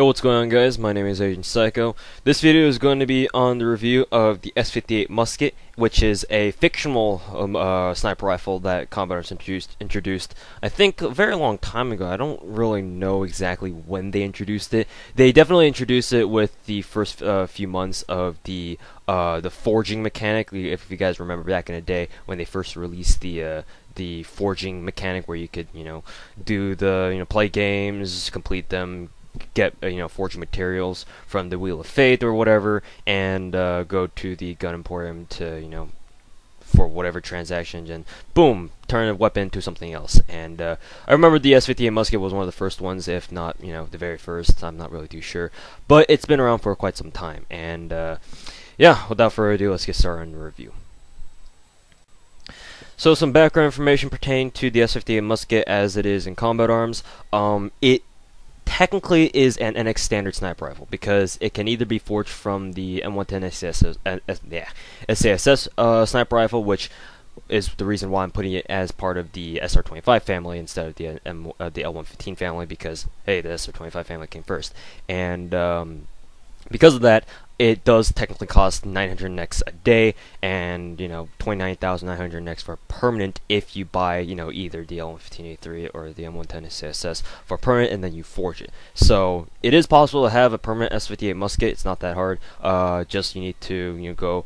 Hey, what's going on, guys? My name is Agent Psycho. This video is going to be on the review of the S-58 Musket, which is a fictional sniper rifle that Combat Arms introduced, I think, a very long time ago. I don't really know exactly when they introduced it. They definitely introduced it with the first few months of the forging mechanic. If you guys remember back in the day when they first released the forging mechanic, where you could, do the, play games, complete them, get forging materials from the Wheel of Fate or whatever, and go to the Gun Emporium to for whatever transaction, and boom, turn a weapon to something else. And I remember the S-58 Musket was one of the first ones, if not the very first. I'm not really too sure, but it's been around for quite some time. And yeah, without further ado, let's get started on the review. So some background information pertaining to the S-58 Musket as it is in Combat Arms. It technically is an NX standard sniper rifle because it can either be forged from the M110 SASS sniper rifle, which is the reason why I'm putting it as part of the SR-25 family instead of the L115 family, because hey, the SR-25 family came first, and because of that, it does technically cost 900 NX a day, and 29,900 NX for permanent if you buy either the L115A3 or the M110 SASS for permanent, and then you forge it. So it is possible to have a permanent S-58 Musket. It's not that hard. Just you need to go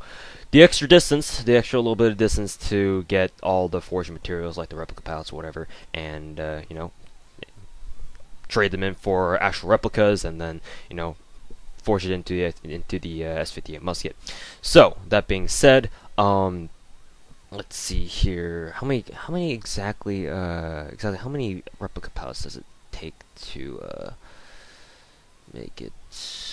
the extra distance, the extra little bit of distance to get all the forging materials like the replica pallets or whatever, and trade them in for actual replicas, and then forge it into the S-58 Musket. So that being said, let's see here. How many exactly how many replica pallets does it take to make it?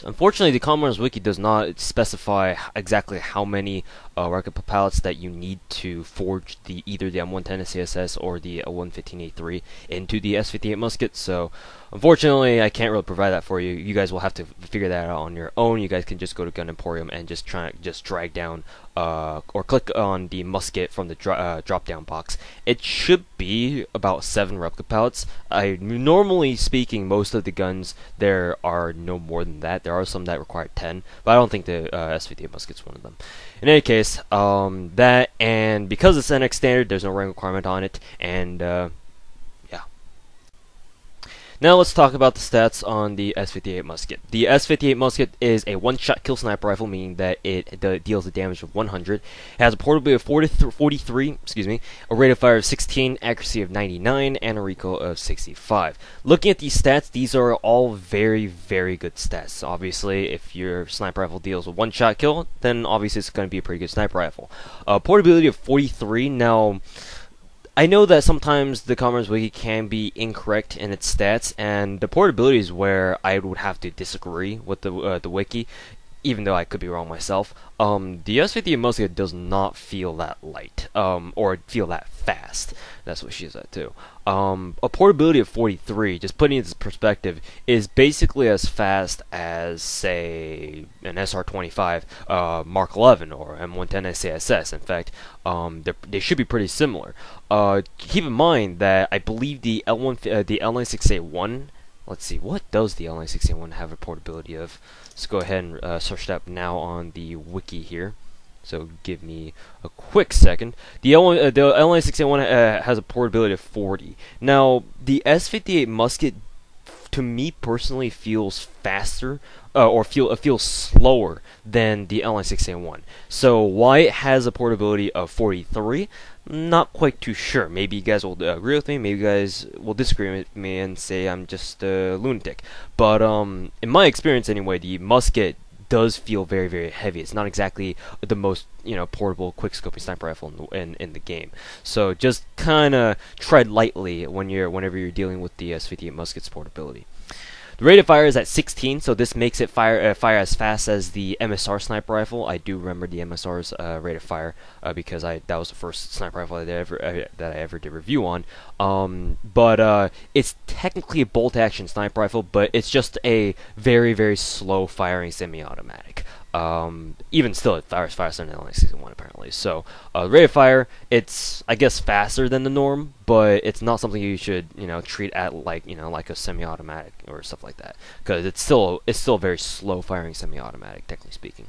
Unfortunately, the Combat Arms wiki does not specify exactly how many replica pallets that you need to forge either the M110 SASS or the L115A3 into the S-58 Musket. So unfortunately, I can't really provide that for you. You guys will have to figure that out on your own. You guys can just go to Gun Emporium and just drag down or click on the musket from the drop down box. It should be about 7 replica pallets. Normally speaking, most of the guns there are no more than that. There are some that require 10, but I don't think the S-58 Musket's one of them. In any case, that, and because it's NX standard, there's no rank requirement on it, and now let's talk about the stats on the S-58 Musket. The S-58 Musket is a one-shot kill sniper rifle, meaning that it deals a damage of 100. It has a portability of 43, a rate of fire of 16, accuracy of 99, and a recoil of 65. Looking at these stats, these are all very, very good stats. Obviously, if your sniper rifle deals a one-shot kill, then obviously it's going to be a pretty good sniper rifle. Portability of 43. Now, I know that sometimes the Combat Arms wiki can be incorrect in its stats, and the portability is where I would have to disagree with the wiki, even though I could be wrong myself. The S-58 Musket does not feel that light, or feel that fast. That's what she said too. A portability of 43, just putting it into perspective, is basically as fast as, say, an SR-25 Mark 11 or M110 SASS. In fact, they should be pretty similar. Keep in mind that I believe the L96A1. Let's see, what does the L96A1 have a portability of? Let's go ahead and search that up now on the wiki here. So give me a quick second. The L96A1 has a portability of 40. Now, the S-58 Musket, to me personally, feels faster, or feels slower than the L96A1. So why it has a portability of 43? Not quite too sure. Maybe you guys will agree with me, maybe you guys will disagree with me and say I'm just a lunatic. But in my experience anyway, the Musket does feel very, very heavy. It's not exactly the most portable quickscoping sniper rifle in the game. So just kind of tread lightly whenever you're dealing with the S-58 Musket's portability. The rate of fire is at 16, so this makes it fire as fast as the MSR sniper rifle. I do remember the MSR's rate of fire because that was the first sniper rifle that I ever did review on. But it's technically a bolt-action sniper rifle, but it's just a very, very slow firing semi-automatic. Even still, it fires faster than the L161 apparently. So rate of fire, it's I guess faster than the norm, but it's not something you should treat at like like a semi-automatic or stuff like that, because it's still a very slow firing semi-automatic, technically speaking.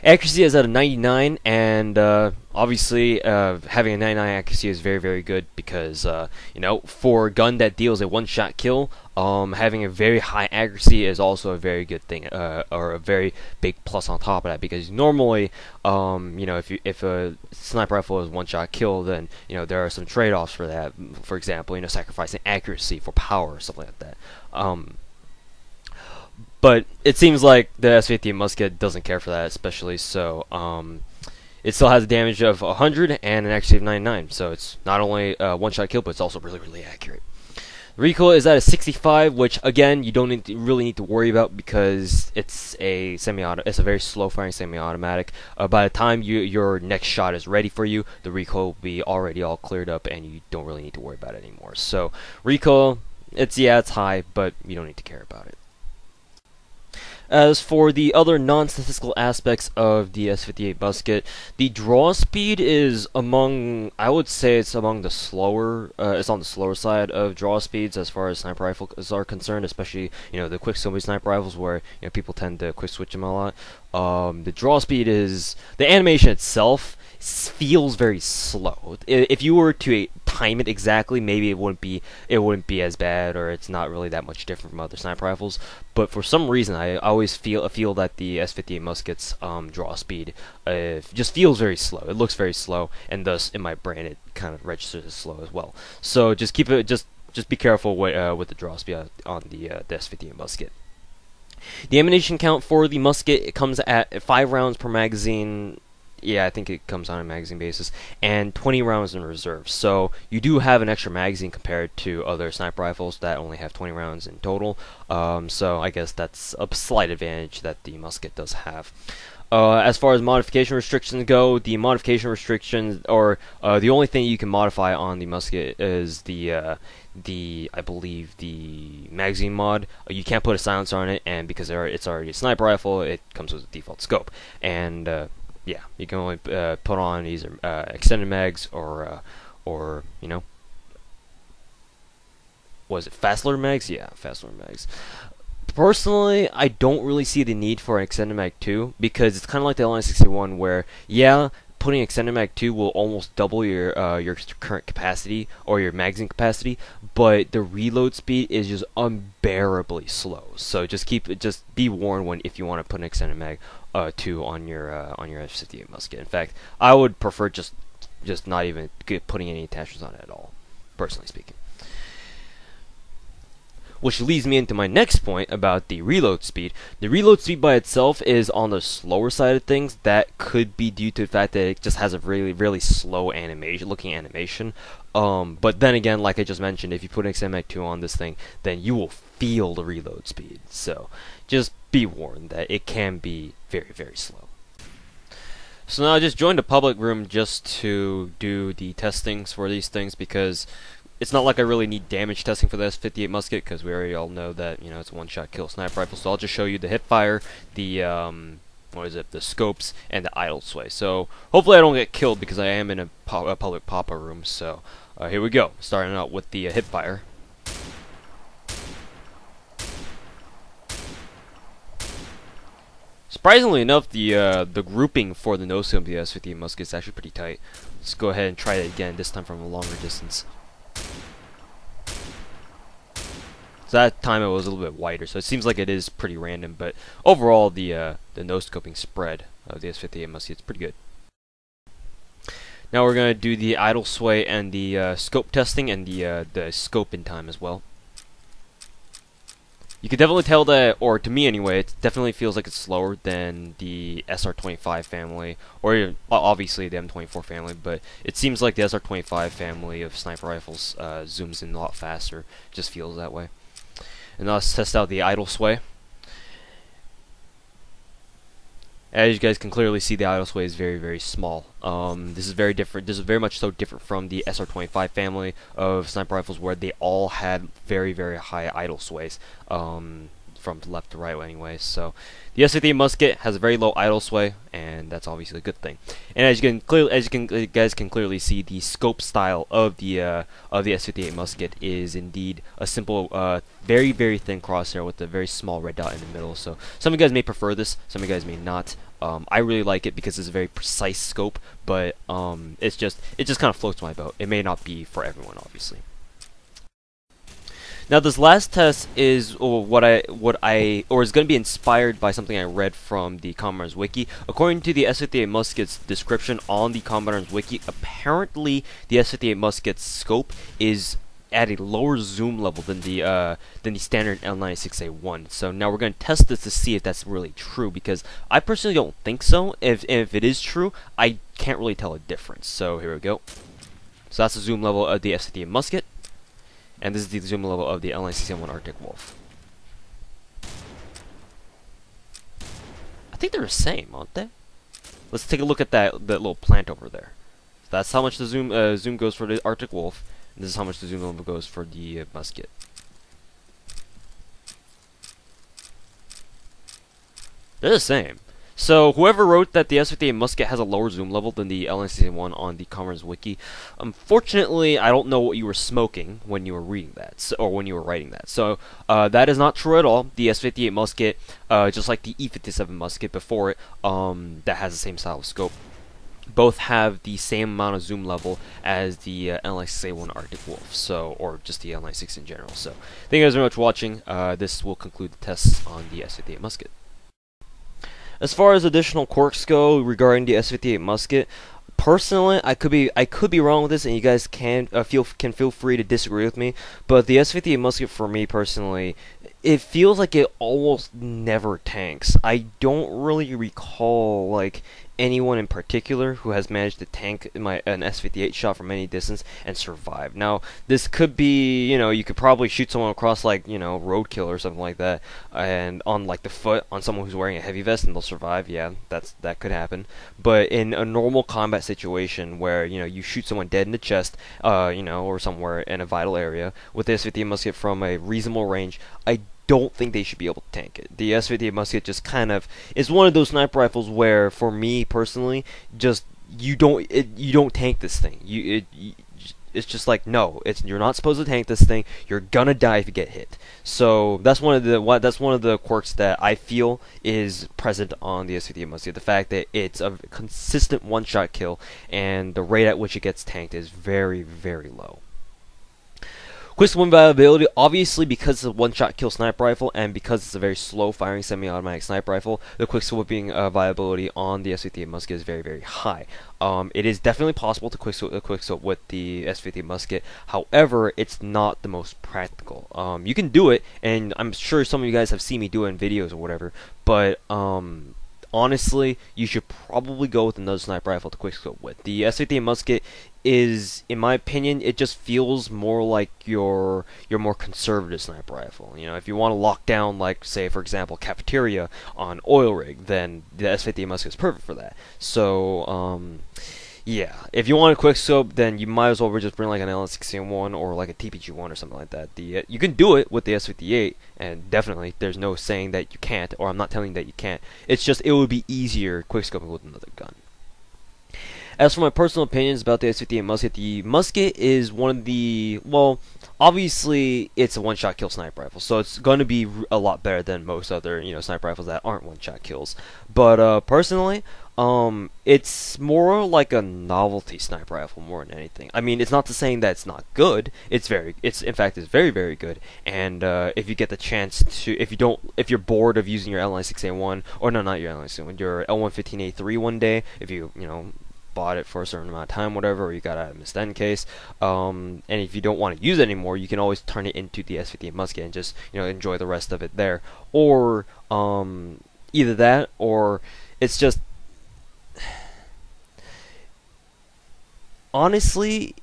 Accuracy is at a 99, and obviously having a 99 accuracy is very, very good because for a gun that deals a one-shot kill, having a very high accuracy is also a very good thing, or a very big plus on top of that. Because normally, if a sniper rifle is one-shot kill, then there are some trade-offs for that. For example, sacrificing accuracy for power or something like that. But it seems like the S-58 Musket doesn't care for that, especially so. It still has a damage of 100 and an accuracy of 99, so it's not only a one-shot kill, but it's also really, really accurate. Recoil is at a 65, which again you don't really need to worry about because it's a it's a very slow-firing semi-automatic. By the time your next shot is ready for you, the recoil will be already all cleared up, and you don't really need to worry about it anymore. So recoil, it's high, but you don't need to care about it. As for the other non-statistical aspects of the S-58 Musket, the draw speed is I would say it's among the slower, it's on the slower side of draw speeds as far as sniper rifles are concerned, especially, the quickscoping sniper rifles where, people tend to quick switch them a lot. The draw speed the animation itself feels very slow. If you were to time it exactly, maybe it wouldn't be as bad, or it's not really that much different from other sniper rifles. But for some reason, I always feel that the S-58 Musket's draw speed just feels very slow. It looks very slow, and thus in my brain it kind of registers as slow as well. So just be careful with the draw speed on the S-58 Musket. The ammunition count for the musket, it comes at 5 rounds per magazine. Yeah, I think it comes on a magazine basis, and 20 rounds in reserve. So you do have an extra magazine compared to other sniper rifles that only have 20 rounds in total. So I guess that's a slight advantage that the musket does have. As far as modification restrictions go, the modification restrictions, or the only thing you can modify on the musket is I believe the magazine mod. You can't put a silencer on it, and because it's already a sniper rifle, it comes with a default scope. And yeah, you can only put on either extended mags or was it fast loader mags? Yeah, fast loader mags. Personally, I don't really see the need for an extended mag 2 because it's kind of like the L161 where, yeah, putting extended mag 2 will almost double your current capacity or your magazine capacity, but the reload speed is just unbearably slow. So just be warned if you want to put an extended mag 2 on your S-58 Musket. In fact, I would prefer just not even putting any attachments on it at all, personally speaking. Which leads me into my next point about the reload speed. The reload speed by itself is on the slower side of things. That could be due to the fact that it just has a really, really slow looking animation. But then again, like I just mentioned, if you put an XMAC 2 on this thing, then you will feel the reload speed. So just be warned that it can be very, very slow. So now I just joined a public room just to do the testings for these things because it's not like I really need damage testing for the S-58 Musket because we already all know that it's a one-shot kill sniper rifle. So I'll just show you the hipfire, the scopes, and the idle sway. So hopefully I don't get killed because I am in a public pop-up room. So here we go, starting out with the hipfire. Surprisingly enough, the grouping for the no-scope of the S-58 Musket is actually pretty tight. Let's go ahead and try it again, this time from a longer distance. So that time it was a little bit wider, so it seems like it is pretty random, but overall the no-scoping spread of the S-58 Musket is pretty good. Now we're going to do the idle sway and the scope testing and the scope in time as well. You can definitely tell that, or to me anyway, it definitely feels like it's slower than the SR-25 family, or obviously the M24 family, but it seems like the SR-25 family of sniper rifles zooms in a lot faster, just feels that way. And now let's test out the idle sway. As you guys can clearly see, the idle sway is very, very small. This is very different. This is very much so different from the SR-25 family of sniper rifles, where they all had very, very high idle sways. For from left to right anyway. So the S-58 Musket has a very low idle sway, and that's obviously a good thing. And as you guys can clearly see, the scope style of the S-58 Musket is indeed a simple, very thin crosshair with a very small red dot in the middle. So some of you guys may prefer this, some of you guys may not. I really like it because it's a very precise scope, but it just kind of floats my boat. It may not be for everyone, obviously. Now this last test is is going to be inspired by something I read from the Commander's Wiki. According to the S-58 Musket's description on the Commander's Wiki, apparently the S-58 Musket's scope is at a lower zoom level than the standard L96A1. So now we're going to test this to see if that's really true, because I personally don't think so. If it is true, I can't really tell a difference. So here we go. So that's the zoom level of the S-58 Musket. And this is the zoom level of the L96A1 Arctic Wolf. I think they're the same, aren't they? Let's take a look at that little plant over there. So that's how much the zoom goes for the Arctic Wolf. And this is how much the zoom level goes for the Musket. They're the same. So whoever wrote that the S-58 Musket has a lower zoom level than the L96A1 on the Commander's Wiki, unfortunately, I don't know what you were smoking when you were reading that, or when you were writing that. So that is not true at all. The S-58 Musket, just like the E-57 Musket before it, that has the same style of scope, both have the same amount of zoom level as the L96A1 Arctic Wolf, so, or just the L96 in general. So thank you guys very much for watching. This will conclude the tests on the S-58 Musket. As far as additional quirks go regarding the S-58 Musket, personally, I could be wrong with this, and you guys can feel free to disagree with me. But the S-58 Musket, for me personally, it feels like it almost never tanks. I don't really recall like anyone in particular who has managed to tank an S-58 shot from any distance and survive. Now, this could be, you could probably shoot someone across, like, roadkill or something like that, and on, like, the foot on someone who's wearing a heavy vest, and they'll survive. Yeah, that could happen. But in a normal combat situation where, you shoot someone dead in the chest, or somewhere in a vital area with the S-58 Musket from a reasonable range, I don't think they should be able to tank it. The S-58 Musket just kind of is one of those sniper rifles where, for me personally, just you don't tank this thing. It's just like, no, you're not supposed to tank this thing. You're gonna die if you get hit. So that's one of the quirks that I feel is present on the S-58 Musket. The fact that it's a consistent one-shot kill, and the rate at which it gets tanked is very low. Quickscoping Viability, obviously, because it's a one-shot kill sniper rifle and because it's a very slow-firing semi-automatic sniper rifle, the quickscoping viability on the S-58 Musket is very high. It is definitely possible to quickscope with the S-58 Musket. However, it's not the most practical. You can do it, and I'm sure some of you guys have seen me do it in videos or whatever, but honestly, you should probably go with another sniper rifle to quickscope with. The S-58 Musket is, in my opinion, it just feels more like your more conservative sniper rifle. If you want to lock down, like, say, for example, cafeteria on oil rig, then the S-58 Musket is perfect for that. So, yeah, if you want a quickscope, then you might as well just bring like an L96A1 or like a TPG1 or something like that. You can do it with the S-58, and definitely there's no saying that you can't, or I'm not telling you that you can't. It's just it would be easier quickscoping with another gun. As for my personal opinions about the S-58 Musket, the Musket is one of the, well, obviously it's a one-shot kill sniper rifle, so it's going to be a lot better than most other, sniper rifles that aren't one-shot kills. But personally, it's more like a novelty sniper rifle more than anything. I mean, it's not to saying that it's not good. In fact, it's very good. And if you get the chance to, if you're bored of using your L96A1, or no, not your L96A1, your L115A3 one day, if you bought it for a certain amount of time, whatever, or you got out of missed end case, and if you don't want to use it anymore, you can always turn it into the S-58 Musket and just enjoy the rest of it there. Or either that, or it's just, honestly,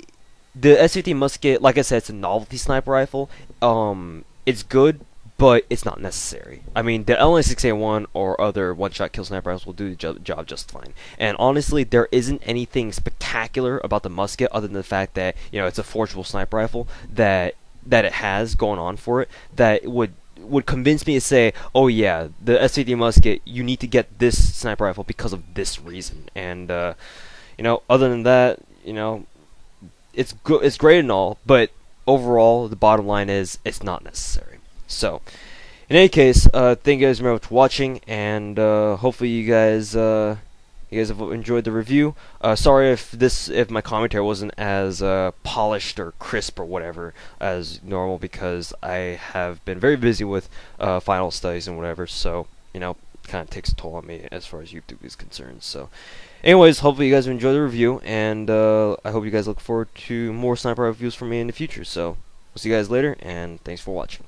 the S-58 Musket, like I said, it's a novelty sniper rifle. It's good, but it's not necessary. I mean, the L96A1 or other one-shot kill sniper rifles will do the job just fine. And honestly, there isn't anything spectacular about the Musket other than the fact that it's a forgeable sniper rifle that it has going on for it that would would convince me to say, oh yeah, the S-58 Musket, you need to get this sniper rifle because of this reason. And other than that, it's good, it's great and all, but overall, the bottom line is it's not necessary. So, in any case, thank you guys very much for watching, and hopefully you guys have enjoyed the review. Sorry if my commentary wasn't as polished or crisp or whatever as normal, because I have been very busy with final studies and whatever, so kind of takes a toll on me as far as YouTube is concerned. So anyways, hopefully you guys enjoy the review, and I hope you guys look forward to more sniper reviews from me in the future. So we'll see you guys later, and thanks for watching.